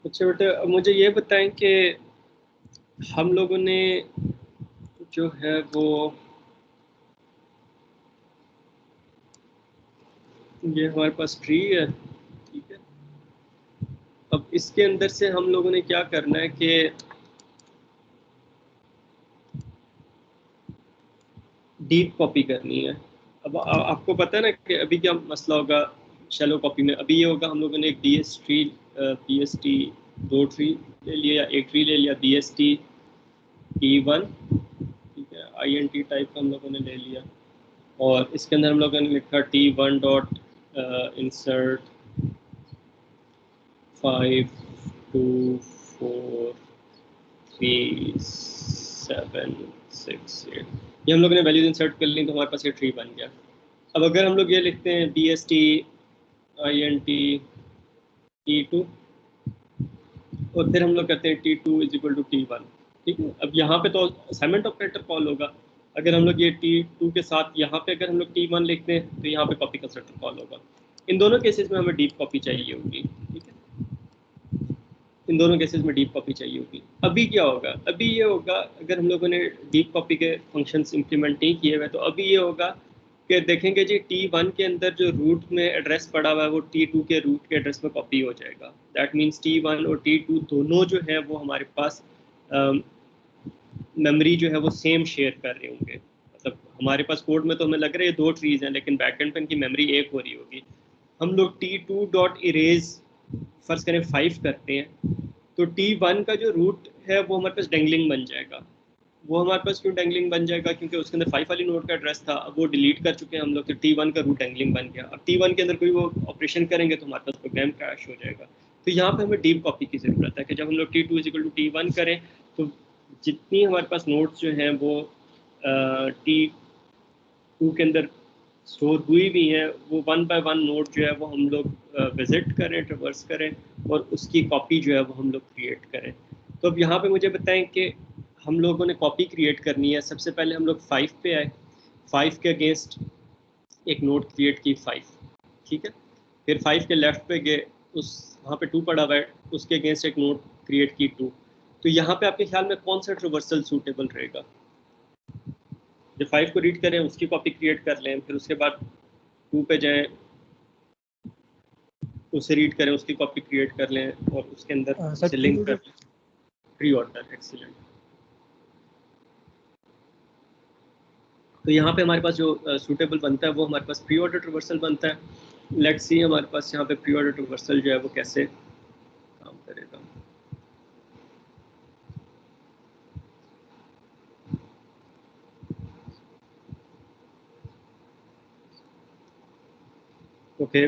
अच्छा बेटा, अब मुझे ये बताएं कि हम लोगों ने जो है वो ये हमारे पास ट्री है, ठीक है। अब इसके अंदर से हम लोगों ने क्या करना है कि डीप कॉपी करनी है। अब आपको पता है ना कि अभी क्या मसला होगा शैलो कॉपी में। अभी ये होगा, हम लोगों ने एक BST 2 ट्री ले लिया या एक ट्री ले लिया, BST T1, ठीक है, INT टाइप का हम लोगों ने ले लिया। और इसके अंदर हम लोगों ने लिखा T1 डॉट इंसर्ट 5 2 4 3 7 6 8। ये हम लोगों ने वैल्यूज इंसर्ट कर ली तो हमारे पास ये ट्री बन गया। अब अगर हम लोग ये लिखते हैं BST INT T2 और फिर हम लोग कहते हैं T2 is equal to T1, ठीक है। अब यहाँ पे तो असाइनमेंट ऑपरेटर कॉल होगा। अगर हम लोग ये T2 के साथ यहाँ पे अगर हम लोग T1 लिखते हैं तो यहाँ पे कॉपी कंस्ट्रक्टर कॉल होगा। इन दोनों केसेस में हमें डीप कॉपी चाहिए होगी, ठीक है। इन दोनों केसेस में डीप कॉपी चाहिए होगी। अभी क्या होगा, अभी ये होगा अगर हम लोगों ने डीप कॉपी के फंक्शंस इंप्लीमेंट नहीं किए हुए तो अभी ये होगा कि देखेंगे जी T1 के अंदर जो रूट में एड्रेस पड़ा हुआ है वो T2 के रूट के एड्रेस में कॉपी हो जाएगा। दैट मीन्स T1 और T2 दोनों जो है वो हमारे पास मेमोरी जो है वो सेम शेयर कर रहे होंगे। मतलब हमारे पास कोड में तो हमें लग रहा है ये 2 ट्रीज हैं, लेकिन बैकएंड पे इनकी मेमोरी एक हो रही होगी। हम लोग T2 डॉट इरेज फर्ज करें 5 करते हैं तो T1 का जो रूट है वो हमारे पास डेंगलिंग बन जाएगा। वो हमारे पास क्यों डेंगलिंग बन जाएगा, क्योंकि उसके अंदर 5 वाली नोड का एड्रेस था, अब वो डिलीट कर चुके हैं हम लोग, तो T1 का रूट डेंगलिंग बन गया। अब T1 के अंदर कोई वो ऑपरेशन करेंगे तो हमारे पास प्रोग्राम क्रैश हो जाएगा। तो यहाँ पे हमें डीप कॉपी की ज़रूरत है कि जब हम लोग T2 is equal to T1 करें तो जितनी हमारे पास नोड्स जो हैं वो T2 के अंदर स्टोर हुई भी हैं वो 1 बाय 1 नोड जो है वो हम लोग विजिट करें, ट्रवर्स करें और उसकी कॉपी जो है वो हम लोग क्रिएट करें। तो अब यहाँ पे मुझे बताएं कि हम लोगों ने कॉपी क्रिएट करनी है। सबसे पहले हम लोग 5 पे आए, 5 के अगेंस्ट एक नोड क्रिएट की 5, ठीक है। फिर 5 के लेफ्ट पे गए, उस वहाँ पे 2 पड़ा हुआ है, उसके अगेंस्ट एक नोड क्रिएट की 2। तो यहाँ पे आपके ख्याल में कौन सा ट्रवर्सल सूटेबल रहेगा? जब 5 को रीड करें उसकी कॉपी क्रिएट कर लें, फिर उसके बाद 2 पे जाएं, उसे रीड करें, उसकी कॉपी क्रिएट कर लें और उसके अंदर उसे लिंक कर लें। Pre order, excellent. तो यहाँ पे हमारे पास जो सूटेबल बनता है वो हमारे पास प्री ऑर्डर ट्रवर्सल बनता है। लेट्स सी हमारे पास यहाँ पे प्री ऑर्डर ट्रवर्सल जो है वो कैसे काम करेगा। ओके,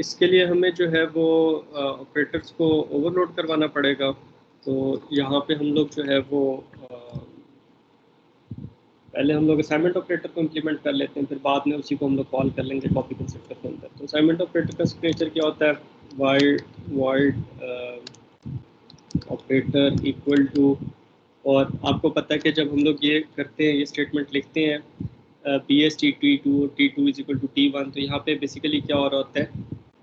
इसके लिए हमें जो है वो ऑपरेटर्स को ओवरलोड करवाना पड़ेगा। तो यहाँ पे हम लोग जो है वो पहले हम लोग असाइनमेंट ऑपरेटर को इम्प्लीमेंट कर लेते हैं, फिर बाद में उसी को हम लोग कॉल कर लेंगे कॉपी कंस्ट्रक्टर के अंदर। तो असाइनमेंट ऑपरेटर का सिग्नेचर क्या होता है? वाइड ऑपरेटर इक्वल टू, और आपको पता है कि जब हम लोग ये करते हैं, ये स्टेटमेंट लिखते हैं BST T2 और T2 is equal to T1, तो यहाँ पे बेसिकली क्या हो रहा होता है,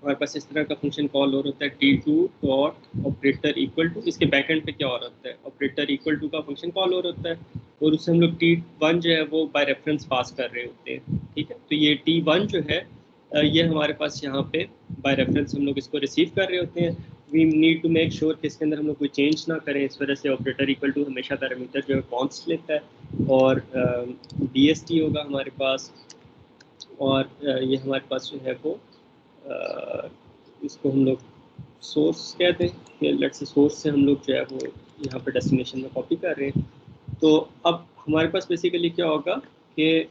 हमारे पास इस तरह का फंक्शन कॉल हो रहा होता है T2 dot operator equal to, इसके बैकएंड पे क्या हो रहा होता है, ऑपरेटर इक्वल टू का फंक्शन कॉल हो रहा होता है और उससे हम लोग T1 जो है वो बाय रेफरेंस पास कर रहे होते हैं, ठीक है। तो ये T1 जो है ये हमारे पास यहाँ पे बाय रेफरेंस हम लोग इसको रिसीव कर रहे होते हैं। We need to make sure कि इसके अंदर हम लोग कोई चेंज ना करें, इस वजह से ऑपरेटर इक्वल टू हमेशा पैरामीटर जो है कॉन्स्ट लेता है और BST होगा हमारे पास। और ये हमारे पास जो है वो इसको हम लोग सोर्स कहते हैं कि लेट्स से सोर्स से हम लोग जो है वो यहाँ पे डेस्टिनेशन में कॉपी कर रहे हैं। तो अब हमारे पास बेसिकली क्या होगा कि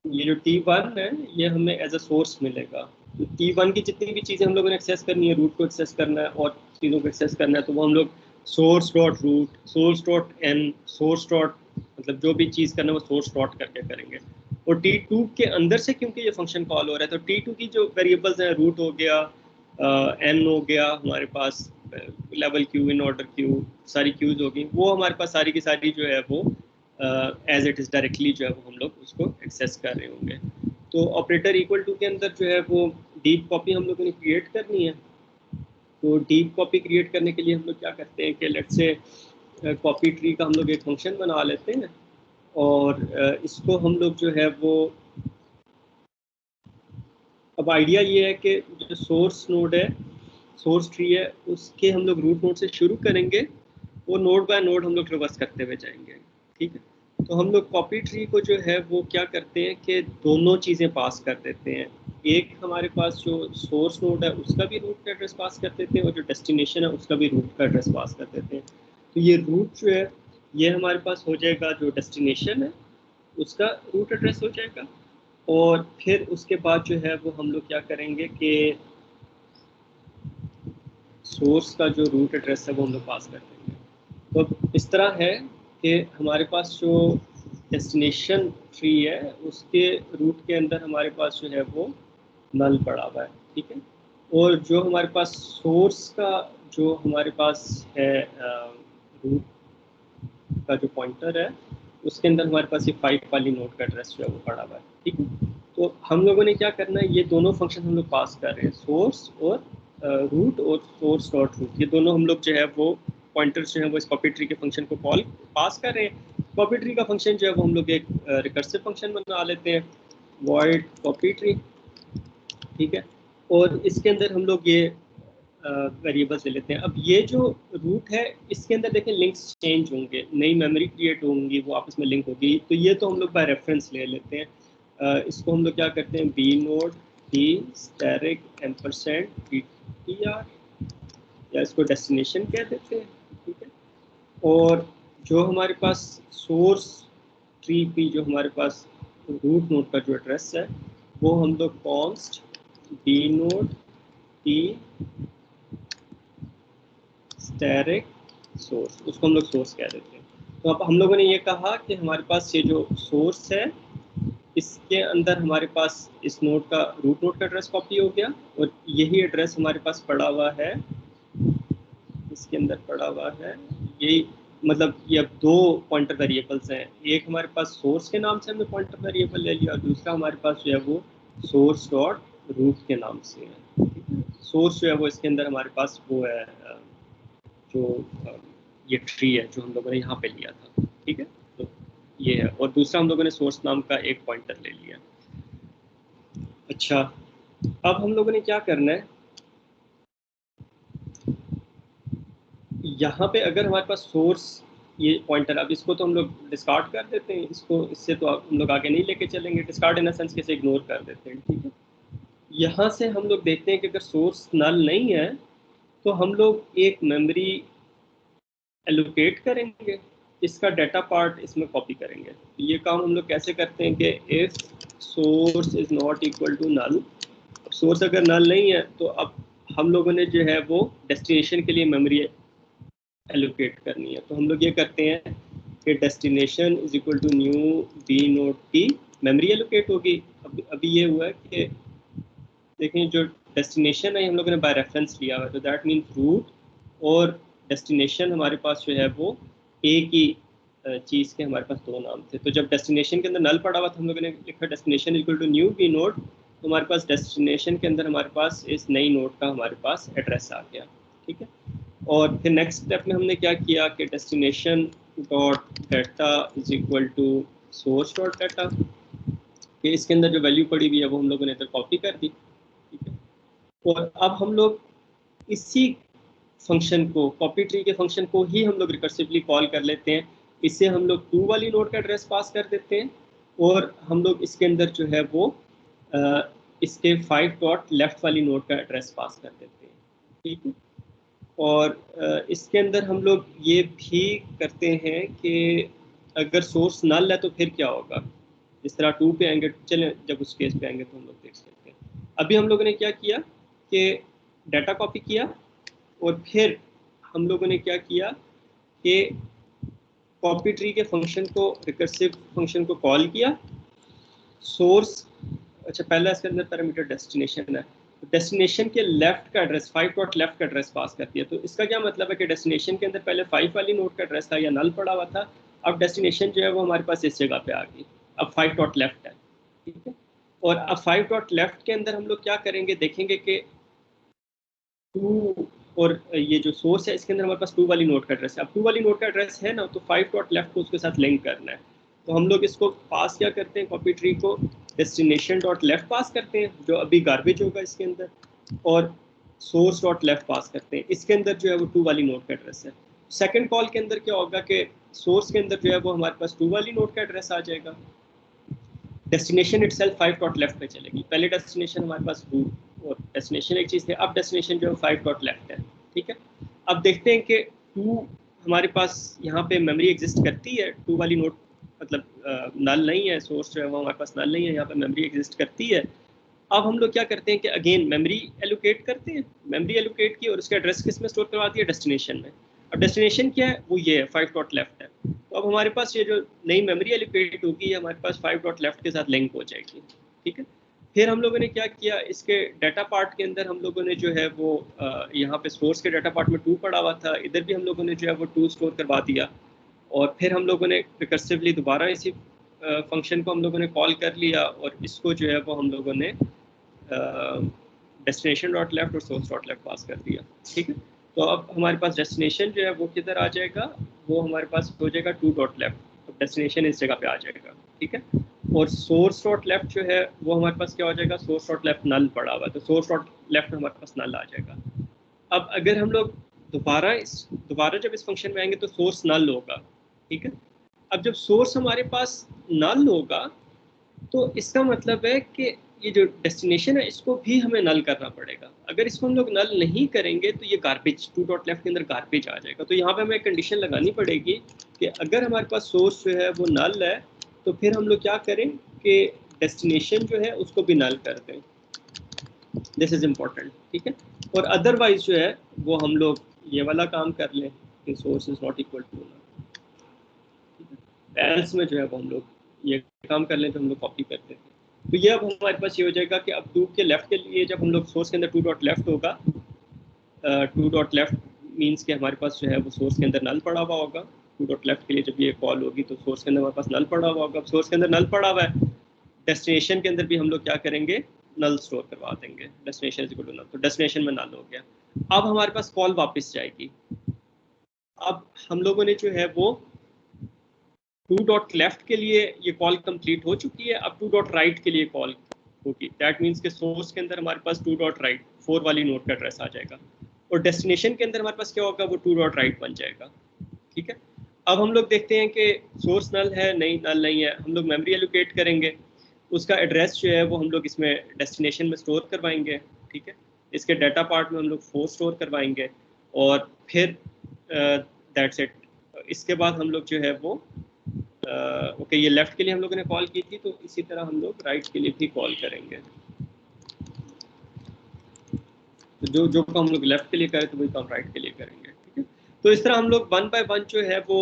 ये जो T1 है ये हमें एज अ सोर्स मिलेगा। तो T1 की जितनी भी चीज़ें हम लोगों ने एक्सेस करनी है, रूट को एक्सेस करना है और चीज़ों को एक्सेस करना है, तो वो हम लोग source dot root, source dot N, source dot, मतलब जो भी चीज़ करना है वो सोर्स डॉट करके करेंगे। और T2 के अंदर से क्योंकि ये फंक्शन कॉल हो रहा है तो T2 की जो वेरिएबल्स हैं, रूट हो गया, एन हो गया हमारे पास, level queue, in order queue, सारी क्यूज होगी, वो हमारे पास सारी की सारी जो है वो एज इट इज़ डायरेक्टली जो है वो हम लोग उसको एक्सेस कर रहे होंगे। तो ऑपरेटर इक्वल टू के अंदर जो है वो डीप कॉपी हम लोगों ने क्रिएट करनी है। तो डीप कॉपी क्रिएट करने के लिए हम लोग क्या करते हैं कि लेट्स से कॉपी ट्री का हम लोग एक फंक्शन बना लेते हैं और इसको हम लोग जो है वो, अब आइडिया ये है कि जो सोर्स नोड है, सोर्स ट्री है, उसके हम लोग रूट नोड से शुरू करेंगे, वो नोड बाय नोड हम लोग रिवर्स करते हुए जाएंगे, ठीक है। तो हम लोग कॉपी ट्री को जो है वो क्या करते हैं कि दोनों चीज़ें पास कर देते हैं। एक हमारे पास जो सोर्स नोड है उसका भी रूट का एड्रेस पास कर देते हैं और जो डेस्टिनेशन है उसका भी रूट का एड्रेस पास कर देते हैं। तो ये रूट जो है ये हमारे पास हो जाएगा, जो डेस्टिनेशन है उसका रूट एड्रेस हो जाएगा, और फिर उसके बाद जो है वो हम लोग क्या करेंगे कि सोर्स का जो रूट एड्रेस है वो हम लोग पास कर देंगे। तो इस तरह है कि हमारे पास जो डेस्टिनेशन ट्री है उसके रूट के अंदर हमारे पास जो है वो नल पड़ा हुआ है, ठीक है। और जो हमारे पास सोर्स का जो हमारे पास है रूट का जो पॉइंटर है उसके अंदर हमारे पास ये 5 वाली नोड का एड्रेस जो है वो पड़ा हुआ है, ठीक है। तो हम लोगों ने क्या करना है, ये दोनों फंक्शन हम लोग पास कर रहे हैं, सोर्स और रूट और सोर्स डॉट रूट, ये दोनों हम लोग जो है वो पॉइंटर्स जो है वो इस कॉपी ट्री के फंक्शन को कॉल पास कर रहे हैं। कॉपी ट्री का फंक्शन जो है वो हम लोग एक रिकर्सिव फंक्शन बना लेते हैं, वॉइड कॉपी ट्री, ठीक है। और इसके अंदर हम लोग ये वेरिएबल्स ले लेते हैं। अब ये जो रूट है इसके अंदर देखें लिंक्स चेंज होंगे, नई मेमोरी क्रिएट होंगी, वो आपस में लिंक होगी, तो ये तो हम लोग बाय रेफरेंस ले लेते हैं। इसको हम लोग क्या करते हैं, B node D asterisk ampersand ptr, या इसको डेस्टिनेशन कह देते हैं, ठीक है। और जो हमारे पास सोर्स ट्री की जो हमारे पास रूट नोड का जो एड्रेस है वो हम लोग const B node D asterisk source, उसको हम लोग सोर्स कह देते हैं। तो अब हम लोगों ने ये कहा कि हमारे पास ये जो सोर्स है इसके अंदर हमारे पास इस नोड का रूट नोड का एड्रेस कॉपी हो गया, और यही एड्रेस हमारे पास पड़ा हुआ है, इसके अंदर पड़ा हुआ है यही, मतलब ये अब दो पॉइंटर वेरिएबल्स हैं, एक हमारे पास सोर्स के नाम से हमने पॉइंटर वेरिएबल ले लिया और दूसरा हमारे पास जो है वो सोर्स डॉट रूट के नाम से है, ठीक है। सोर्स जो है वो इसके अंदर हमारे पास वो है जो ये ट्री है जो हम लोगों ने यहाँ पे लिया था, ठीक है। तो ये है, और दूसरा हम लोगों ने सोर्स नाम का एक पॉइंटर ले लिया। अच्छा, अब हम लोगों ने क्या करना है, यहाँ पे अगर हमारे पास सोर्स ये पॉइंटर, अब इसको तो हम लोग डिस्कार्ड कर देते हैं, इसको इससे तो हम लोग आगे नहीं लेके चलेंगे, डिस्कार्ड इन सेंस कैसे इग्नोर कर देते हैं, ठीक है। यहाँ से हम लोग देखते हैं कि अगर सोर्स नल नहीं है तो हम लोग एक मेमोरी एलोकेट करेंगे, इसका डाटा पार्ट इसमें कॉपी करेंगे। ये काम हम लोग कैसे करते हैं कि if source is not equal to null, सोर्स अगर नल नहीं है तो अब हम लोगों ने जो है वो डेस्टिनेशन के लिए मेमोरी एलोकेट करनी है। तो हम लोग ये करते हैं कि destination is equal to new B node T, memory allocate होगी। अभी ये हुआ है कि देखें जो डेस्टिनेशन है हम लोगों ने बाय रेफरेंस लिया हुआ है, तो दैट मीन्स रूट और डेस्टिनेशन हमारे पास जो है वो एक ही चीज़ के हमारे पास दो नाम थे। तो जब डेस्टिनेशन के अंदर नल पड़ा हुआ था हम लोगों ने लिखा destination equal to new B node, तो हमारे पास डेस्टिनेशन के अंदर हमारे पास इस नई नोड का हमारे पास एड्रेस आ गया, ठीक है। और फिर नेक्स्ट स्टेप में हमने क्या किया कि destination dot data is equal to source dot data, कि इसके अंदर जो वैल्यू पड़ी हुई है वो हम लोगों ने इधर कॉपी कर दी, ठीक है। और अब हम लोग इसी फंक्शन को, कॉपी ट्री के फंक्शन को ही हम लोग रिकर्सिवली कॉल कर लेते हैं, इससे हम लोग 2 वाली नोड का एड्रेस पास कर देते हैं और हम लोग इसके अंदर जो है वो इसके 5 डॉट लेफ्ट वाली नोड का एड्रेस पास कर देते हैं, ठीक है। और इसके अंदर हम लोग ये भी करते हैं कि अगर सोर्स नल है तो फिर क्या होगा, इस तरह 2 पे आएंगे, चलें जब उस केस पे आएंगे तो हम लोग देख सकते हैं। अभी हम लोगों ने क्या किया कि डाटा कॉपी किया और फिर हम लोगों ने क्या किया कि कॉपी ट्री के फंक्शन को, रिकर्सिव फंक्शन को कॉल किया, सोर्स, अच्छा पहला इसके अंदर पैरामीटर डेस्टिनेशन है, तो डेस्टिनेशन के लेफ्ट का एड्रेस 5 डॉट लेफ्ट का एड्रेस पास कर दिया। तो इसका क्या मतलब है कि डेस्टिनेशन के अंदर पहले 5 वाली नोड का एड्रेस था या नल पड़ा हुआ था, अब डेस्टिनेशन जो है वो हमारे पास इस जगह पे आ गई, अब 5 डॉट लेफ्ट है, ठीक है। और अब 5 डॉट लेफ्ट के अंदर हम लोग क्या करेंगे, देखेंगे कि 2 और ये जो सोर्स है इसके अंदर हमारे पास 2 वाली नोड का एड्रेस है। अब 2 वाली नोड का एड्रेस है ना, तो 5 डॉट लेफ्ट को उसके साथ लिंक करना है। तो हम लोग इसको पास क्या करते हैं, कॉपी ट्री को डेस्टिनेशन डॉट लेफ्ट पास करते हैं जो अभी गार्बेज होगा इसके अंदर, और सोर्स डॉट लेफ्ट पास करते हैं। इसके अंदर जो है वो 2 वाली नोड का एड्रेस है। सेकंड कॉल के अंदर क्या होगा कि सोर्स के अंदर जो है वो हमारे पास 2 वाली नोड का एड्रेस आ जाएगा, डेस्टिनेशन इटसेल्फ 5 डॉट लेफ्ट पे चलेगी। पहले डेस्टिनेशन हमारे पास रूट और डेस्टिनेशन एक चीज़ थी, अब डेस्टिनेशन जो है 5 डॉट लेफ्ट है। ठीक है, अब देखते हैं कि 2 हमारे पास यहाँ पे मेमोरी एग्जिस्ट करती है, 2 वाली नोट मतलब नल नहीं है, सोर्स जो है वो हमारे पास नल नहीं है, यहाँ पे मेमोरी एग्जिस्ट करती है। अब हम लोग क्या करते हैं कि अगेन मेमोरी एलोकेट करते हैं, मेमोरी एलोकेट की और उसका एड्रेस किस में स्टोर करवा दिया, डेस्टिनेशन में। अब डेस्टिनेशन क्या है, वो ये है 5 डॉट लेफ्ट है। तो अब हमारे पास ये जो नई मेमोरी एलोकेट होगी हमारे पास 5 डॉट लेफ्ट के साथ लिंक हो जाएगी। ठीक है, फिर हम लोगों ने क्या किया, इसके डाटा पार्ट के अंदर हम लोगों ने जो है वो यहाँ पे सोर्स के डाटा पार्ट में 2 पड़ा हुआ था, इधर भी हम लोगों ने जो है वो 2 स्टोर करवा दिया। और फिर हम लोगों ने रिकर्सिवली दोबारा इसी फंक्शन को हम लोगों ने कॉल कर लिया और इसको जो है वो हम लोगों ने डेस्टिनेशन डॉट लेफ्ट और सोर्स डॉट लेफ्ट पास कर दिया। ठीक है, तो अब हमारे पास डेस्टिनेशन जो है वो किधर आ जाएगा, वो हमारे पास हो जाएगा 2 डॉट लेफ्ट, तो डेस्टिनेशन इस जगह पे आ जाएगा। ठीक है, और सोर्स डॉट लेफ्ट जो है वो हमारे पास क्या हो जाएगा, सोर्स डॉट लेफ्ट नल पड़ा हुआ है, तो सोर्स डॉट लेफ्ट हमारे पास नल आ जाएगा। अब अगर हम लोग दोबारा जब इस फंक्शन में आएंगे तो सोर्स नल होगा। ठीक है, अब जब सोर्स हमारे पास नल होगा तो इसका मतलब है कि ये जो डेस्टिनेशन है इसको भी हमें नल करना पड़ेगा। अगर इसको हम लोग नल नहीं करेंगे तो ये गार्बेज 2 डॉट लेफ्ट के अंदर गार्बेज आ जाएगा। तो यहाँ पे हमें कंडीशन लगानी पड़ेगी कि अगर हमारे पास सोर्स जो है वो नल है तो फिर हम लोग क्या करें कि डेस्टिनेशन जो है उसको भी नल कर दें। This is important. ठीक है, और अदरवाइज जो है वो हम लोग ये वाला काम कर लें कि source is not equal to null. Else में जो है वो हम लोग ये काम कर लें तो हम लोग कॉपी कर देते हैं। तो ये अब हमारे पास ये हो जाएगा कि अब 2 के लेफ्ट के लिए जब हम लोग सोर्स के अंदर 2 डॉट लेफ्ट होगा, 2 डॉट लेफ्ट मीन्स कि हमारे पास जो है वो सोर्स के अंदर नल पड़ा हुआ होगा। 2 डॉट लेफ्ट के लिए जब ये कॉल होगी तो सोर्स के अंदर हमारे पास नल पड़ा हुआ होगा। अब सोर्स के अंदर नल पड़ा हुआ है, डेस्टिनेशन के अंदर भी हम लोग क्या करेंगे, नल स्टोर करवा देंगे, destination is equal to null, तो डेस्टिनेशन में नल हो गया। अब हमारे पास कॉल वापस जाएगी। अब हम लोगों ने जो है वो 2 डॉट लेफ्ट के लिए ये कॉल कंप्लीट हो चुकी है, अब 2 डॉट राइट के लिए कॉल होगी। दैट मीन्स के सोर्स के अंदर हमारे पास 2 डॉट राइट 4 वाली नोड का एड्रेस आ जाएगा और डेस्टिनेशन के अंदर हमारे पास क्या होगा, वो 2 डॉट राइट बन जाएगा। ठीक है, अब हम लोग देखते हैं कि सोर्स नल है नहीं, नल नहीं है, हम लोग मेमोरी एलोकेट करेंगे, उसका एड्रेस जो है वो हम लोग इसमें डेस्टिनेशन में स्टोर करवाएंगे। ठीक है, इसके डाटा पार्ट में हम लोग 4 स्टोर करवाएंगे और फिर दैट्स इट। इसके बाद हम लोग जो है वो ओके ये लेफ्ट के लिए हम लोगों ने कॉल की थी, तो इसी तरह हम लोग राइट के लिए भी कॉल करेंगे। तो जो काम हम लोग लेफ्ट के लिए करें तो वही काम राइट के लिए करेंगे। ठीक है, तो इस तरह हम लोग 1 बाय 1 जो है वो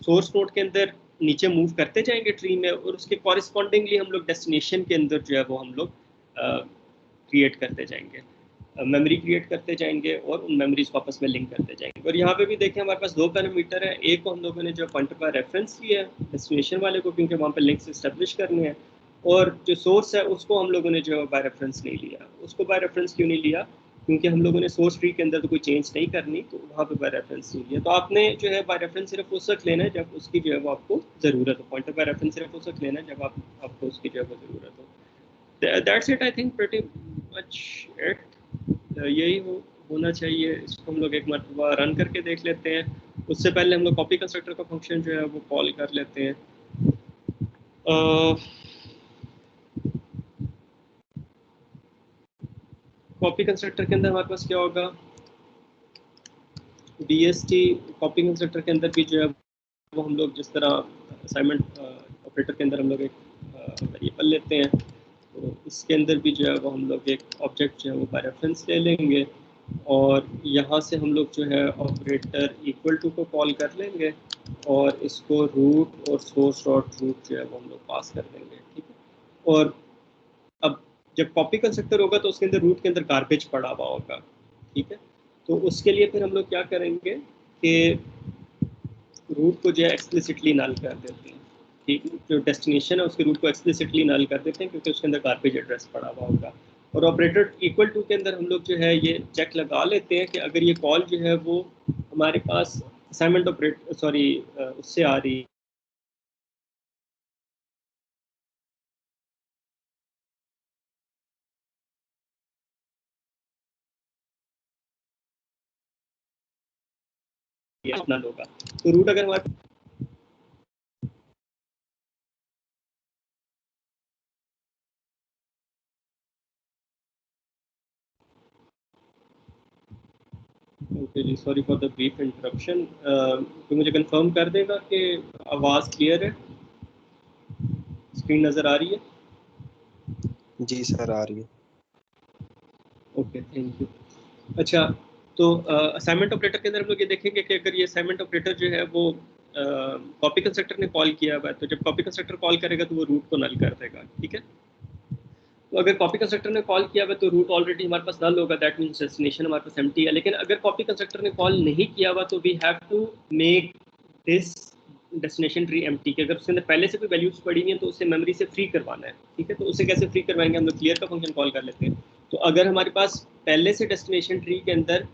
सोर्स नोड के अंदर नीचे मूव करते जाएंगे ट्री में, और उसके कॉरिस्पॉन्डिंगली हम लोग डेस्टिनेशन के अंदर जो है वो हम लोग क्रिएट करते जाएंगे, मेमोरी क्रिएट करते जाएंगे और उन मेमोरीज को आपस में लिंक करते जाएंगे। और यहाँ पे भी देखें हमारे पास 2 पैरामीटर है, एक को हम लोगों ने जो पॉइंटर बाय रेफरेंस लिया है डेस्टिनेशन वाले को, क्योंकि वहाँ पे लिंक्स एस्टेब्लिश करने हैं, और जो सोर्स है उसको हम लोगों ने जो बाय रेफरेंस नहीं लिया। उसको बाय रेफरेंस क्यों नहीं लिया, क्योंकि हम लोगों ने सोर्स ट्री के अंदर तो कोई चेंज नहीं करनी, तो वहाँ पे बाय रेफरेंस नहीं लिया। तो आपने जो है बाय रेफरेंस सिर्फ उस वक्त लेना है जब उसकी जो है वो आपको ज़रूरत हो, पॉइंटर बाय रेफरेंस सिर्फ उस वक्त लेना है जब आपको उसकी जो है वो ज़रूरत हो। That's it, I think pretty much it. यही होना चाहिए। इसको हम लोग एक मरतबा रन करके देख लेते हैं। उससे पहले हम लोग कॉपी कंस्ट्रक्टर का फंक्शन जो है वो कॉल कर लेते हैं। कॉपी कंस्ट्रक्टर के अंदर हमारे पास क्या होगा, DST कॉपी कंस्ट्रक्टर के अंदर भी जो है वो हम लोग जिस तरह असाइनमेंट ऑपरेटर के अंदर हम लोग एक वेरिएबल लेते हैं, तो इसके अंदर भी जो है वो हम लोग एक ऑब्जेक्ट जो है वो बाय रेफरेंस ले लेंगे और यहाँ से हम लोग जो है ऑपरेटर इक्वल टू को कॉल कर लेंगे और इसको रूट और सोर्स डॉट रूट जो है वो हम लोग पास कर देंगे। ठीक है, और अब जब कॉपी कंस्ट्रक्टर होगा तो उसके अंदर रूट के अंदर गार्बेज पड़ा हुआ होगा। ठीक है, तो उसके लिए फिर हम लोग क्या करेंगे कि रूट को जो है एक्सप्लिसिटली नल कर देते हैं। ठीक है, जो डेस्टिनेशन है उसके रूट को एक्सप्लिसिटली नल कर देते हैं क्योंकि उसके अंदर गार्बेज एड्रेस पड़ा हुआ होगा। और ऑपरेटर इक्वल टू के अंदर हम लोग जो है ये चेक लगा लेते हैं कि अगर ये कॉल जो है वो हमारे पास असाइनमेंट ऑपरेटर उससे आ रही है अपना होगा। तो रूट अगर हमारे ओके जी, sorry for the brief interruption. तो मुझे कंफर्म कर देगा कि आवाज़ क्लियर है, स्क्रीन नज़र आ रही है? जी सर आ रही है। Okay, thank you. अच्छा, तो असाइनमेंट ऑपरेटर के अंदर हम लोग ये देखेंगे कि अगर ये असाइनमेंट ऑपरेटर जो है वो कॉपी कंस्ट्रक्टर ने कॉल किया हुआ है, तो जब कॉपी कंस्ट्रक्टर कॉल करेगा तो वो रूट को नल कर देगा, ठीक है। तो अगर कॉपी कंस्ट्रक्टर ने कॉल किया हुआ है तो रूट ऑलरेडी हमारे पास नल होगा, दैट मींस डेस्टिनेशन हमारे पास एम्प्टी है। लेकिन अगर कॉपी कंस्ट्रक्टर ने कॉल नहीं किया हुआ तो we have to make this destination tree empty, कि अगर उसके अंदर पहले से कोई वैल्यूज पड़ी हुई है तो उसे मेमोरी से फ्री करवाना है, ठीक है। तो उसे कैसे फ्री करवाएंगे, हम लोग क्लियर का फंक्शन कॉल कर लेते हैं। तो अगर हमारे पास पहले से डेस्टिनेशन ट्री के अंदर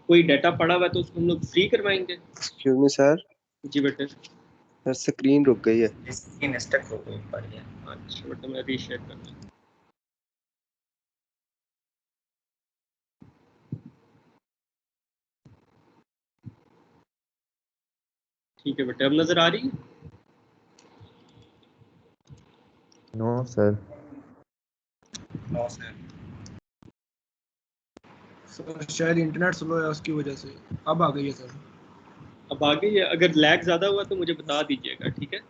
कोई डाटा पड़ा हुआ है तो उसको हम लोग फ्री करवाएंगे। Excuse me sir. जी बेटे। सर स्क्रीन रुक गई है। स्क्रीन स्टक हो गई पड़ गया। अच्छा बेटा, मैं रीशेयर कर दूँ। ठीक है बेटे, अब नजर आ रही है? No sir. No sir. Sir शायद इंटरनेट स्लो है उसकी वजह से। अब आ गई है सर। अब आ गई है? अगर लैग ज्यादा हुआ तो मुझे बता दीजिएगा, ठीक है।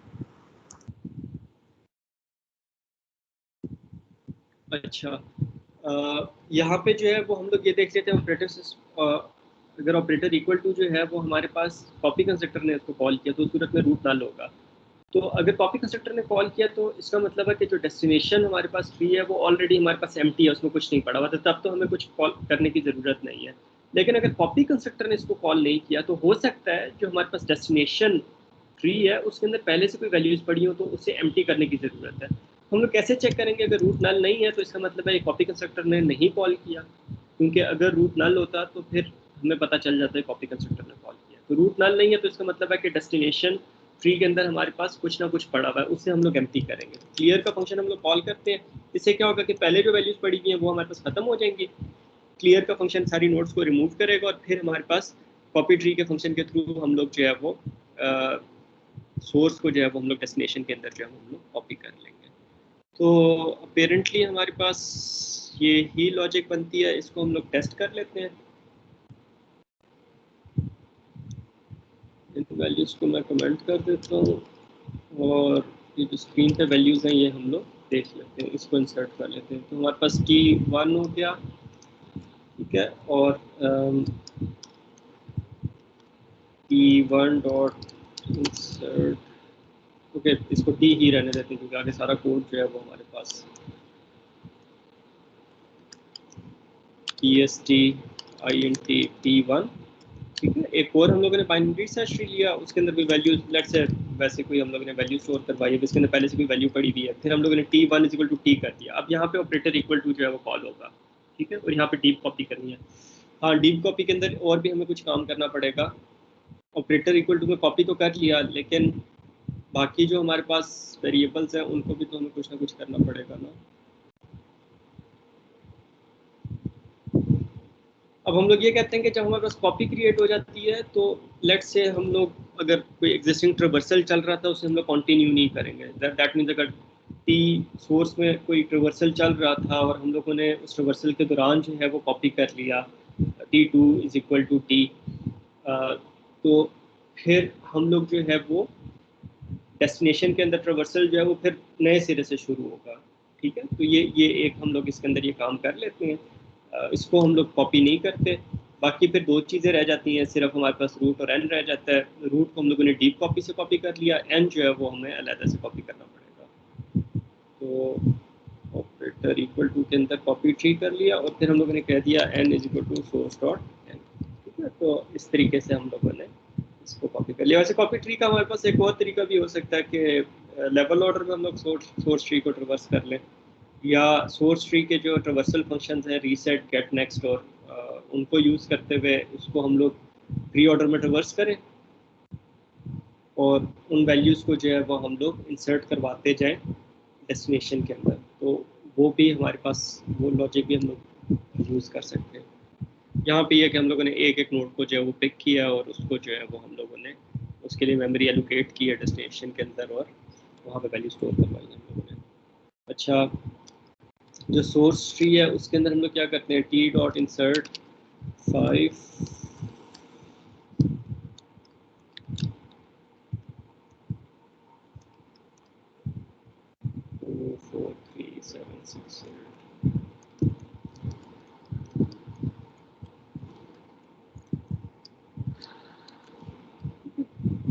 अच्छा, यहाँ पे जो है वो हम लोग ये देख लेते हैं ऑपरेटर अगर ऑपरेटर इक्वल टू जो है वो हमारे पास कॉपी कंस्ट्रक्टर ने उसको कॉल किया तो उस सूरत में रूट नल होगा। तो अगर कॉपी कंस्ट्रक्टर ने कॉल किया तो इसका मतलब है कि जो डेस्टिनेशन हमारे पास ट्री है वो ऑलरेडी हमारे पास एम्प्टी है, उसमें कुछ नहीं पड़ा हुआ, तो तब तो हमें कुछ कॉल करने की ज़रूरत नहीं है। लेकिन अगर कॉपी कंस्ट्रक्टर ने इसको कॉल नहीं किया तो हो सकता है जो हमारे पास डेस्टिनेशन ट्री है उसके अंदर पहले से कोई वैल्यूज पड़ी हो तो उसे एम्प्टी करने की ज़रूरत है। हम लोग कैसे चेक करेंगे? अगर रूट नल नहीं है तो इसका मतलब है ये कॉपी कंस्ट्रक्टर ने नहीं कॉल किया, क्योंकि अगर रूट नल होता तो फिर हमें पता चल जाता है कॉपी कंस्ट्रक्टर ने कॉल किया। तो रूट नल नहीं है तो इसका मतलब है कि डेस्टिनेशन ट्री के अंदर हमारे पास कुछ ना कुछ पड़ा हुआ है, उससे हम लोग एम्प्टी करेंगे। क्लियर का फंक्शन हम लोग कॉल करते हैं, इससे क्या होगा कि पहले जो वैल्यूज पड़ी हुई हैं वो हमारे पास खत्म हो जाएंगी। क्लियर का फंक्शन सारी नोट्स को रिमूव करेगा और फिर हमारे पास कॉपी ट्री के फंक्शन के थ्रू हम लोग जो है वो सोर्स को जो है वो हम लोग डेस्टिनेशन के अंदर जो है हम लोग कॉपी कर लेंगे। तो अपेरेंटली हमारे पास ये ही लॉजिक बनती है, इसको हम लोग टेस्ट कर लेते हैं। इन वैल्यूज़ को मैं कमेंट कर देता हूँ और ये जो स्क्रीन पे वैल्यूज़ हैं ये हम लोग देख लेते हैं, इसको इंसर्ट कर लेते हैं। तो हमारे पास T1 हो गया, ठीक है, और T1 डॉट इंसर्ट, ओके, इसको T ही रहने देते हैं क्योंकि आगे सारा कोड जो है वो हमारे पास EST INT T1, ठीक है। एक और हम लोगों ने बाइनरी सर्च ट्री लिया, उसके अंदर कोई वैल्यू लेट्स से वैसे कोई हम लोगों ने वैल्यू स्टोर करवाई है जिसके अंदर पहले से कोई वैल्यू पड़ी हुई है, फिर हम लोगों ने T1 इक्वल टू T कर दिया। अब यहाँ पे ऑपरेटर इक्वल टू जो है वो कॉल होगा, ठीक है, और यहाँ पे डीप कॉपी करनी है। हाँ, डीप कॉपी के अंदर और भी हमें कुछ काम करना पड़ेगा। ऑपरेटर इक्वल टू में कॉपी तो कर लिया, लेकिन बाकी जो हमारे पास वेरिएबल्स हैं उनको भी तो हमें कुछ ना कुछ करना पड़ेगा ना। अब हम लोग ये कहते हैं कि जब हमारे पास कॉपी क्रिएट हो जाती है तो लेट्स से हम लोग अगर कोई एग्जिस्टिंग ट्रेवर्सल चल रहा था उसे हम लोग कंटिन्यू नहीं करेंगे। दैट मीन्स अगर टी सोर्स में कोई ट्रेवर्सल चल रहा था और हम लोगों ने उस ट्रेवर्सल के दौरान जो है वो कॉपी कर लिया T2 is equal to T, तो फिर हम लोग जो है वो डेस्टिनेशन के अंदर ट्रेवर्सल जो है वो फिर नए सिरे से शुरू होगा, ठीक है। तो ये एक हम लोग इसके अंदर ये काम कर लेते हैं, इसको हम लोग कॉपी नहीं करते। बाकी फिर दो चीज़ें रह जाती हैं, सिर्फ हमारे पास रूट और एन रह जाता है। रूट को हम लोगों ने डीप कॉपी से कॉपी कर लिया, एन जो है वो हमें अलग से कॉपी करना पड़ेगा। तो ऑपरेटर इक्वल टू के अंदर कॉपी ट्री कर लिया और फिर हम लोगों ने कह दिया N is equal to source dot N, ठीक है। तो इस तरीके से हम लोगों ने इसको कॉपी कर लिया। वैसे कॉपी ट्री का हमारे पास एक और तरीका भी हो सकता है कि लेवल ऑर्डर में हम लोग सोर्स ट्री को ट्रिवर्स कर लें, या सोर्स ट्री के जो ट्रावर्सल फंक्शंस हैं रीसेट, गेट, नेक्स्ट और उनको यूज़ करते हुए उसको हम लोग प्री ऑर्डर में ट्रावर्स करें और उन वैल्यूज़ को जो है वो हम लोग इंसर्ट करवाते जाएं डेस्टिनेशन के अंदर। तो वो भी हमारे पास, वो लॉजिक भी हम लोग यूज़ कर सकते हैं। यहाँ पे ये कि हम लोगों ने एक एक नोड को जो है वो पिक किया और उसको जो है वो हम लोगों ने उसके लिए मेमोरी एलोकेट की है डेस्टिनेशन के अंदर और वहाँ पे वैल्यू स्टोर करवाई हम लोगों ने। अच्छा, जो सोर्स ट्री है उसके अंदर हम लोग क्या करते हैं, टी डॉट इंसर्ट 5 2 4 3 7 6 8।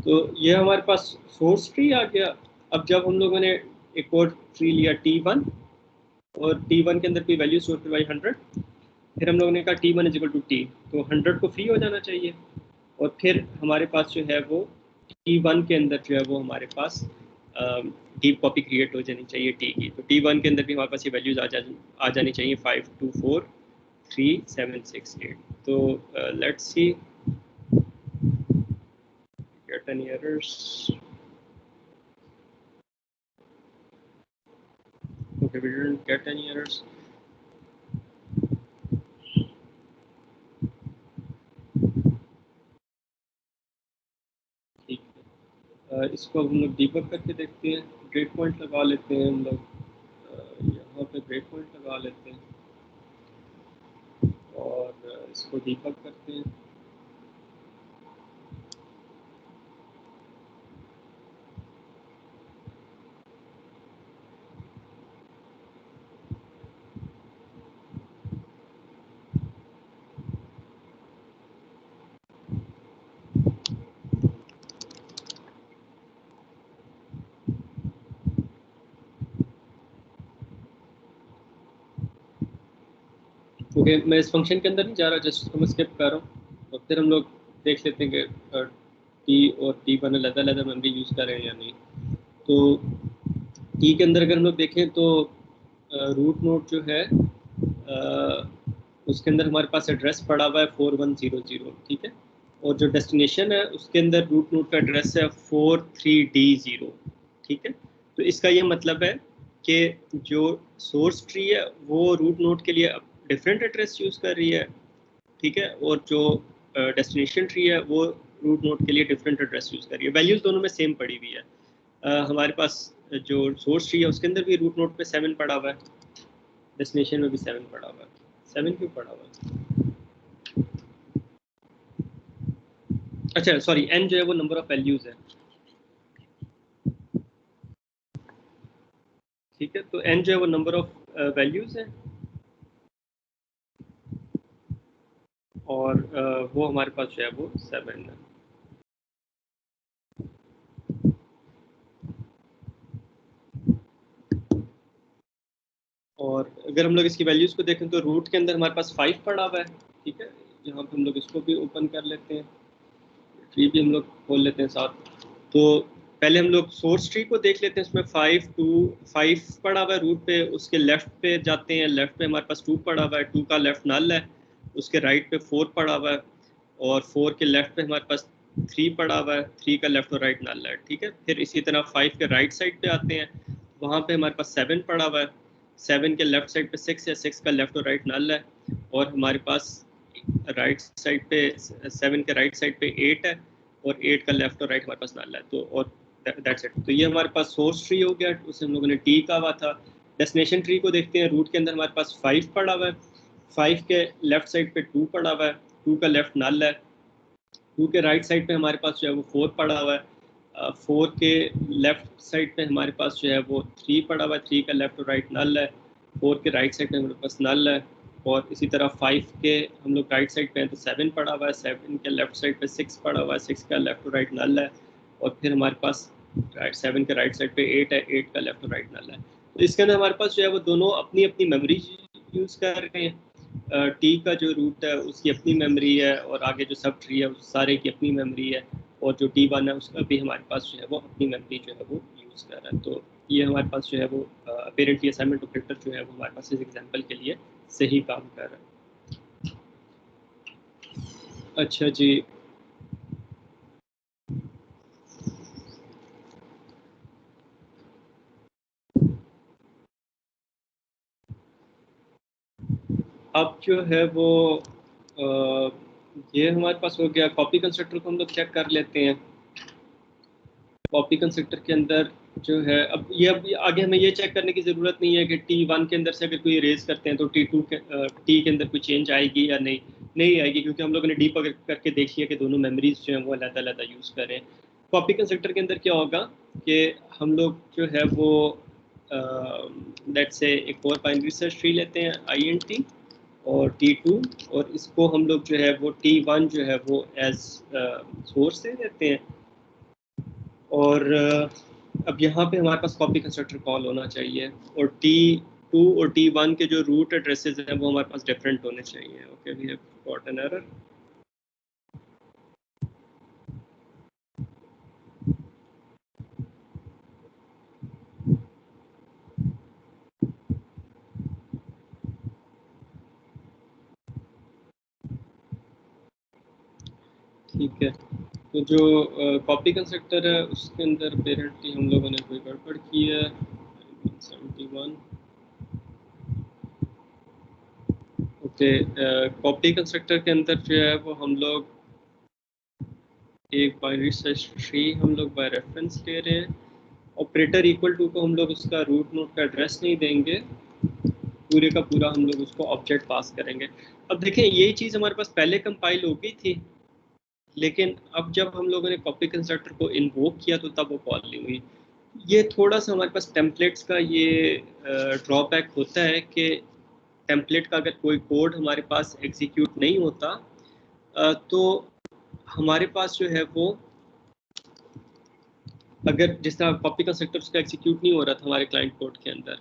तो ये हमारे पास सोर्स ट्री आ गया। अब जब हम लोगों ने एक और ट्री लिया T1 और T1 के अंदर की वैल्यू स्टोर करवाई 100, फिर हम लोगों ने कहा T1 is equal to T, तो 100 को फ्री हो जाना चाहिए और फिर हमारे पास जो है वो T1 के अंदर जो है वो हमारे पास डीप कॉपी क्रिएट हो जानी चाहिए T की। तो T1 के अंदर भी हमारे पास ये वैल्यूज आ जानी चाहिए 5 2 4 3 7 6 8। तो let's see get any errors. Okay, we didn't get any errors. ठीक है, इसको अब हम लोग डीबग करके देखते हैं। ब्रेक पॉइंट लगा लेते हैं हम लोग, यहाँ पे ब्रेक पॉइंट लगा लेते हैं और इसको डीबग करते हैं। ओके, मैं इस फंक्शन के अंदर नहीं जा रहा, जस्ट इसको मैं स्किप कर रहा हूँ और फिर हम लोग देख लेते हैं कि टी और T1 अलग-अलग मेमोरी यूज़ कर रहे हैं या नहीं। तो टी के अंदर अगर हम लोग देखें तो रूट नोड जो है उसके अंदर हमारे पास एड्रेस पड़ा हुआ है 4100, ठीक है, और जो डेस्टिनेशन है उसके अंदर रूट नोड का एड्रेस है 43D0, ठीक है। तो इसका ये मतलब है कि जो सोर्स ट्री है वो रूट नोड के लिए डिफरेंट एड्रेस यूज़ कर रही है, ठीक है, और जो डेस्टिनेशन ट्री है वो रूट नोड के लिए डिफरेंट एड्रेस यूज़ कर रही है। वैल्यूज़ दोनों में सेम पड़ी हुई है। हमारे पास जो सोर्स ट्री है उसके अंदर भी रूट नोड पे 7 पड़ा हुआ है, डेस्टिनेशन में भी 7 पड़ा हुआ है। 7 क्यों पड़ा हुआ है? अच्छा सॉरी, n जो है वो नंबर ऑफ वैल्यूज़ है, ठीक है, तो n जो है वो नंबर ऑफ वैल्यूज़ है और वो हमारे पास जो है वो 7 है। और अगर हम लोग इसकी वैल्यूज़ को देखें तो रूट के अंदर हमारे पास 5 पड़ा हुआ है, ठीक है। यहाँ पे हम लोग इसको भी ओपन कर लेते हैं, ट्री भी हम लोग खोल लेते हैं साथ। तो पहले हम लोग सोर्स ट्री को देख लेते हैं, उसमें 5 पड़ा हुआ है रूट पे, उसके लेफ्ट पे जाते हैं, लेफ्ट पे हमारे पास 2 पड़ा हुआ है, 2 का लेफ्ट नल है, उसके राइट पे 4 पड़ा हुआ है और 4 के लेफ्ट पे हमारे पास 3 पड़ा हुआ है, 3 का लेफ्ट और राइट नल है, ठीक है। फिर इसी तरह 5 के राइट साइड पे आते हैं, वहाँ पे हमारे पास 7 पड़ा हुआ है, 7 के लेफ्ट साइड पे 6 है, 6 का लेफ्ट और राइट नल है, और हमारे पास राइट साइड पे 7 के राइट साइड पे 8 है और 8 का लेफ्ट और राइट हमारे पास नल है। तो और दैट्स इट। तो ये हमारे पास सोर्स ट्री हो गया, उसे हम लोगों ने टी कहा हुआ था। डेस्टिनेशन ट्री को देखते हैं, रूट के अंदर हमारे पास 5 पड़ा हुआ है, 5 के लेफ्ट साइड पे 2 पड़ा हुआ है, 2 का लेफ्ट नल है, 2 के राइट साइड पे हमारे पास जो है वो 4 पड़ा हुआ है, 4 के लेफ्ट साइड पे हमारे पास जो है वो 3 पड़ा हुआ है, 3 का लेफ्ट और राइट नल है, 4 के राइट साइड पे हमारे पास नल है, और इसी तरह 5 के हम लोग राइट साइड पे हैं तो 7 पड़ा हुआ है, 7 के लेफ्ट साइड पे 6 पड़ा हुआ है, 6 का लेफ्ट और राइट नल है, और फिर हमारे पास 7 के राइट साइड पे 8 है, 8 का लेफ्ट और राइट नल है। तो इसके अंदर हमारे पास जो है वो दोनों अपनी अपनी मेमोरी यूज़ कर रहे हैं। टी का जो रूट है उसकी अपनी मेमोरी है और आगे जो सब ट्री है उस सारे की अपनी मेमोरी है, और जो T1 है उसका भी हमारे पास जो है वो अपनी मेमोरी जो है वो यूज़ कर रहा है। तो ये हमारे पास जो है वो अपेरेंटली असाइनमेंट ऑपरेटर जो है वो हमारे पास इस एग्जांपल के लिए सही काम कर रहा है। अच्छा जी, अब जो है वो ये हमारे पास हो गया। कॉपी कंस्ट्रक्टर को हम लोग चेक कर लेते हैं। कॉपी कंस्ट्रक्टर के अंदर जो है अब आगे हमें ये चेक करने की ज़रूरत नहीं है कि T1 के अंदर से अगर कोई रेज करते हैं तो T के अंदर कोई चेंज आएगी या नहीं आएगी, क्योंकि हम लोगों ने डीप करके देख लिया कि दोनों मेमोरीज जो हैं वो अलग यूज़ करें। कॉपी कंस्ट्रक्टर के अंदर क्या होगा कि हम लोग जो है वो लेट्स से एक और बाइनरी सर्च ट्री लेते हैं INT और T2, और इसको हम लोग जो है वो T1 जो है वो एज सोर्स दे देते हैं। और अब यहाँ पे हमारे पास कॉपी कंस्ट्रक्टर कॉल होना चाहिए, और T2 और T1 के जो रूट एड्रेसेस हैं वो हमारे पास डिफरेंट होने चाहिए। Okay, we have got an error. ठीक है, तो जो कॉपी कंस्ट्रक्टर है उसके अंदर अपेरेंटली हम लोगों ने कोई गड़बड़ की है। 71 ओके, कॉपी कंस्ट्रक्टर के अंदर जो है वो हम लोग एक बाइनरी सर्च ट्री हम लोग बाय रेफरेंस ले रहे हैं। ऑपरेटर इक्वल टू को हम लोग उसका रूट नोड का एड्रेस नहीं देंगे, पूरे का पूरा हम लोग उसको ऑब्जेक्ट पास करेंगे। अब देखें, यही चीज़ हमारे पास पहले कंपाइल हो गई थी, लेकिन अब जब हम लोगों ने कॉपी कंस्ट्रक्टर को इन्वोक किया तो तब वो कॉल नहीं हुई। ये थोड़ा सा हमारे पास टेम्पलेट्स का ये ड्रॉबैक होता है कि टेम्पलेट का अगर कोई कोड हमारे पास एग्जीक्यूट नहीं होता तो हमारे पास जो है वो, अगर जिस तरह कॉपी कंस्ट्रक्टर उसका एग्जीक्यूट नहीं हो रहा था हमारे क्लाइंट कोड के अंदर,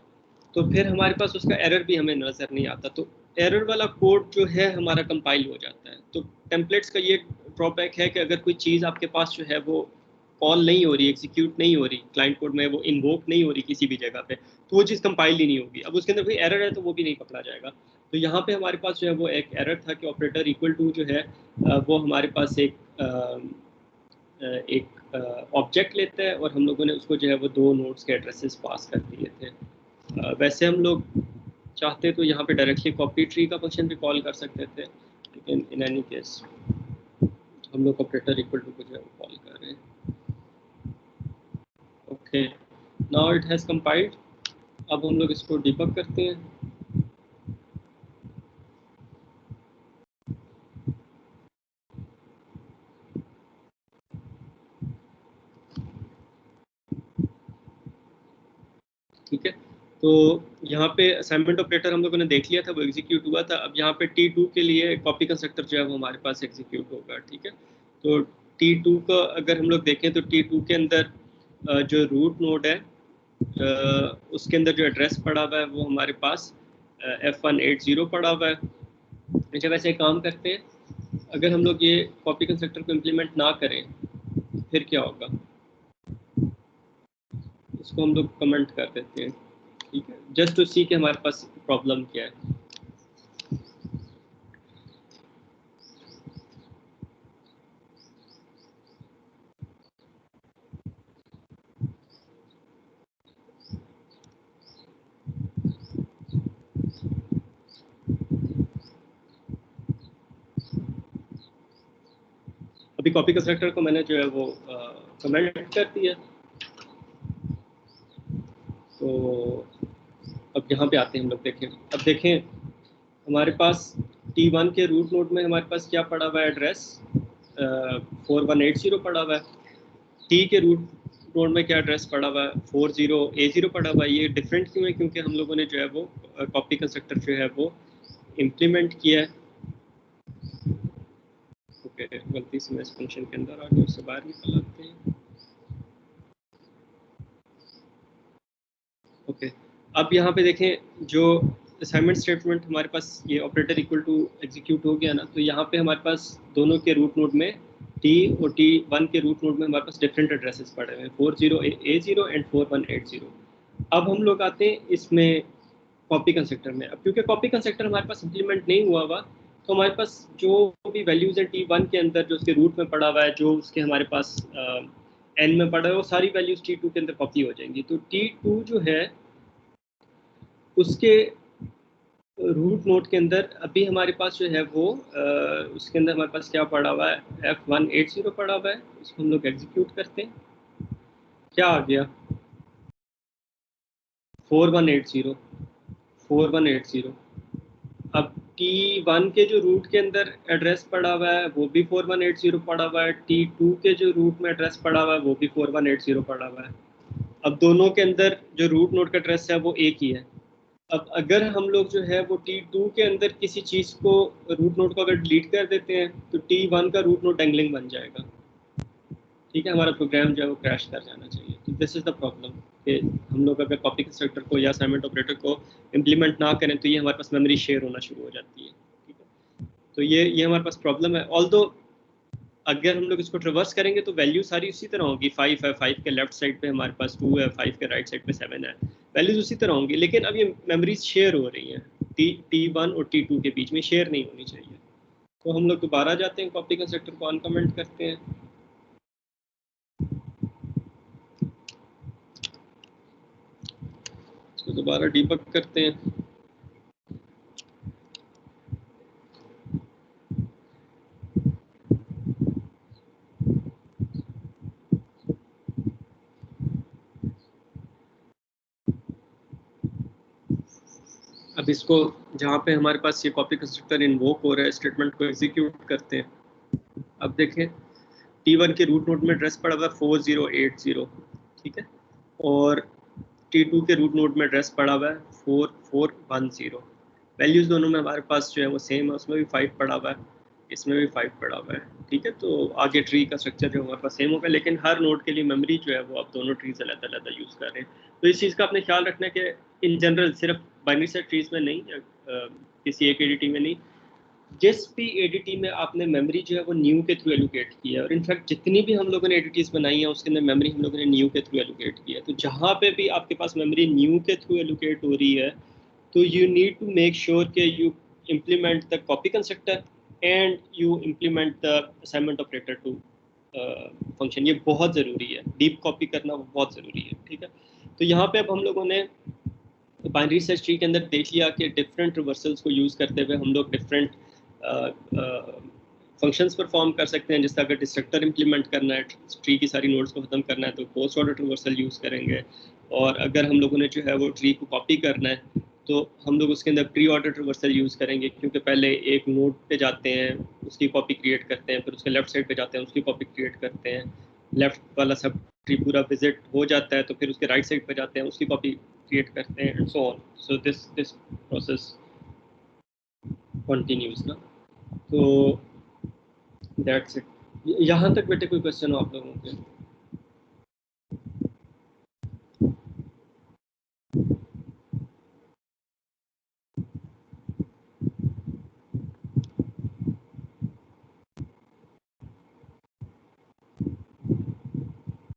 तो फिर हमारे पास उसका एरर भी हमें नज़र नहीं आता, तो एरर वाला कोड जो है हमारा कंपाइल हो जाता है। तो टेम्पलेट्स का ये ड्रॉबैक है कि अगर कोई चीज़ आपके पास जो है वो कॉल नहीं हो रही, एग्जीक्यूट नहीं हो रही क्लाइंट कोड में, वो इन्वोक नहीं हो रही किसी भी जगह पे, तो वो चीज़ कंपाइल ही नहीं होगी। अब उसके अंदर कोई एरर है तो वो भी नहीं पकड़ा जाएगा। तो यहाँ पे हमारे पास जो है वो एक एरर था कि ऑपरेटर इक्वल टू जो है वो हमारे पास एक ऑब्जेक्ट लेता है, और हम लोगों ने उसको जो है वो 2 नोड्स के एड्रेसेस पास कर दिए थे। वैसे हम लोग चाहते तो यहाँ पे डायरेक्टली कॉपी ट्री का फंक्शन भी कॉल कर सकते थे, लेकिन इन एनी केस हम लोग ऑपरेटर इक्वल टू को जो है कॉल कर रहे हैं। Okay, now it has compiled. अब हम लोग इसको डिबग करते हैं। ठीक है, तो यहाँ पे असाइनमेंट ऑपरेटर हम लोगों ने देख लिया था, वो एग्जीक्यूट हुआ था। अब यहाँ पे T2 के लिए कॉपी कंस्ट्रक्टर जो है वो हमारे पास एग्जीक्यूट होगा। ठीक है, तो T2 का अगर हम लोग देखें तो T2 के अंदर जो रूट नोड है उसके अंदर जो एड्रेस पड़ा हुआ है वो हमारे पास F180 पड़ा हुआ है। अच्छा, वैसे काम करते हैं, अगर हम लोग ये कॉपी कंस्ट्रक्टर को इम्प्लीमेंट ना करें फिर क्या होगा, इसको हम लोग कमेंट कर देते हैं। ठीक है, जस्ट टू सी कि हमारे पास प्रॉब्लम क्या है। अभी कॉपी कंस्ट्रक्टर को मैंने जो है वो कमेंट कर दिया। तो अब यहाँ पे आते हैं हम लोग, देखें, अब देखें हमारे पास T1 के रूट नोड में हमारे पास क्या पड़ा हुआ है, एड्रेस 4180 पड़ा हुआ है। T के रूट नोड में क्या एड्रेस पड़ा हुआ है, 40A0 पड़ा हुआ है। ये डिफरेंट क्यों है, क्योंकि हम लोगों ने जो है वो कॉपी कंस्ट्रक्टर जो है वो इम्प्लीमेंट किया है। ओके, गलती से मैं इस फंक्शन के अंदर आ गया, उससे बाहर निकल आते हैं। ओके, अब यहाँ पे देखें, जो असाइनमेंट स्टेटमेंट हमारे पास ये ऑपरेटर इक्वल टू एग्जीक्यूट हो गया ना, तो यहाँ पे हमारे पास दोनों के रूट नोड में T और T1 के रूट नोड में हमारे पास डिफरेंट एड्रेसेस पड़े हुए हैं, 40A0 एंड 4180। अब हम लोग आते हैं इसमें कॉपी कंस्ट्रक्टर में। अब क्योंकि कॉपी कंस्ट्रक्टर हमारे पास इम्प्लीमेंट नहीं हुआ हुआ, तो हमारे पास जो भी वैल्यूज़ हैं T1 के अंदर जो उसके रूट में पड़ा हुआ है, जो उसके हमारे पास n में पड़ा है, वो सारी वैल्यूज़ T2 के अंदर कॉपी हो जाएंगी। तो T2 जो है उसके रूट नोड के अंदर अभी हमारे पास जो है वो उसके अंदर हमारे पास क्या पड़ा हुआ है, F180 पड़ा हुआ है। इसको हम लोग एग्जीक्यूट करते हैं, क्या आ गया 4180। अब T1 के जो रूट के अंदर एड्रेस पड़ा हुआ है वो भी 4180 पड़ा हुआ है, T2 के जो रूट में एड्रेस पड़ा हुआ है वो भी 4180 पड़ा हुआ है। अब दोनों के अंदर जो रूट नोड का एड्रेस है वो एक ही है। अब अगर हम लोग जो है वो T2 के अंदर किसी चीज़ को, रूट नोड को अगर डिलीट कर देते हैं तो T1 का रूट नोड डैंगलिंग बन जाएगा। ठीक है, हमारा प्रोग्राम जो है वो क्रैश कर जाना चाहिए। तो दिस इज़ द प्रॉब्लम कि हम लोग अगर कॉपी कंस्ट्रक्टर को या असाइनमेंट ऑपरेटर को इम्प्लीमेंट ना करें तो ये हमारे पास मेमोरी शेयर होना शुरू हो जाती है। ठीक है, तो ये हमारे पास प्रॉब्लम है। ऑल्दो अगर हम लोग इसको ट्रिवर्स करेंगे तो वैल्यू सारी उसी तरह होगी। 5 है, 5 के लेफ्ट साइड पे हमारे पास 2 है, 5 के राइट साइड पे 7 है, वैल्यूज उसी तरह होंगी। लेकिन अब ये मेमोरीज शेयर हो रही हैं, T1 और T2 के बीच में शेयर नहीं होनी चाहिए। तो हम लोग दोबारा जाते हैं, कॉपी कंस्ट्रक्टर को अनकमेंट करते हैं, इसको दोबारा डीबग करते हैं। अब इसको जहाँ पे हमारे पास ये कॉपी कंस्ट्रक्टर इन्वोक हो रहा है, स्टेटमेंट को एग्जीक्यूट करते हैं। अब देखें T1 के रूट नोड में एड्रेस पड़ा हुआ 4080, ठीक है, और T2 के रूट नोड में एड्रेस पड़ा हुआ है 4410। वैल्यूज़ दोनों में हमारे पास जो है वो सेम है, उसमें भी 5 पड़ा हुआ है, इसमें भी 5 पड़ा हुआ है। ठीक है, तो आगे ट्री का स्ट्रक्चर जो हमारे पास सेम होगा, लेकिन हर नोड के लिए मेमोरी जो है वो आप दोनों ट्रीज अलग-अलग यूज़ कर रहे हैं। तो इस चीज़ का आपने ख्याल रखना है कि इन जनरल सिर्फ बाइनरी सर्च ट्रीज में नहीं, किसी एक एडीटी में नहीं, जिस भी एडीटी में आपने मेमोरी जो है वो न्यू के थ्रू एलोकेट की है, और इनफैक्ट जितनी भी हम लोगों ने एडीटीज बनाई है उसके अंदर मेमोरी हम लोगों ने न्यू के थ्रू एलोकेट की है। तो जहाँ पे भी आपके पास मेमोरी न्यू के थ्रू एलोकेट हो रही है तो you need to make sure कि you implement the copy constructor and you implement the assignment operator to function. ये बहुत ज़रूरी है, डीप कॉपी करना वो बहुत ज़रूरी है। ठीक है, तो यहाँ पे अब हम लोगों ने बाइनरी सर्च ट्री के अंदर देख लिया कि डिफरेंट रिवर्सल्स को यूज़ करते हुए हम लोग डिफरेंट फंक्शंस परफॉर्म कर सकते हैं। जिस अगर डिस्ट्रक्टर इंप्लीमेंट करना है, ट्री की सारी नोड्स को ख़त्म करना है तो पोस्ट ऑर्डर रिवर्सल यूज़ करेंगे, और अगर हम लोगों ने जो है वो ट्री को कॉपी करना है तो हम लोग उसके अंदर प्री ऑर्डर रिवर्सल यूज़ करेंगे, क्योंकि पहले एक नोड पे जाते हैं, उसकी कॉपी क्रिएट करते हैं, फिर उसके लेफ्ट साइड पे जाते हैं, उसकी कॉपी क्रिएट करते हैं, लेफ्ट वाला सब ट्री पूरा विजिट हो जाता है तो फिर उसके राइट साइड पे जाते हैं, उसकी कॉपी क्रिएट करते हैं, and so on. So this process continues ना। तो दैट्स इट। यहाँ तक बेटे कोई क्वेश्चन हो आप लोगों के?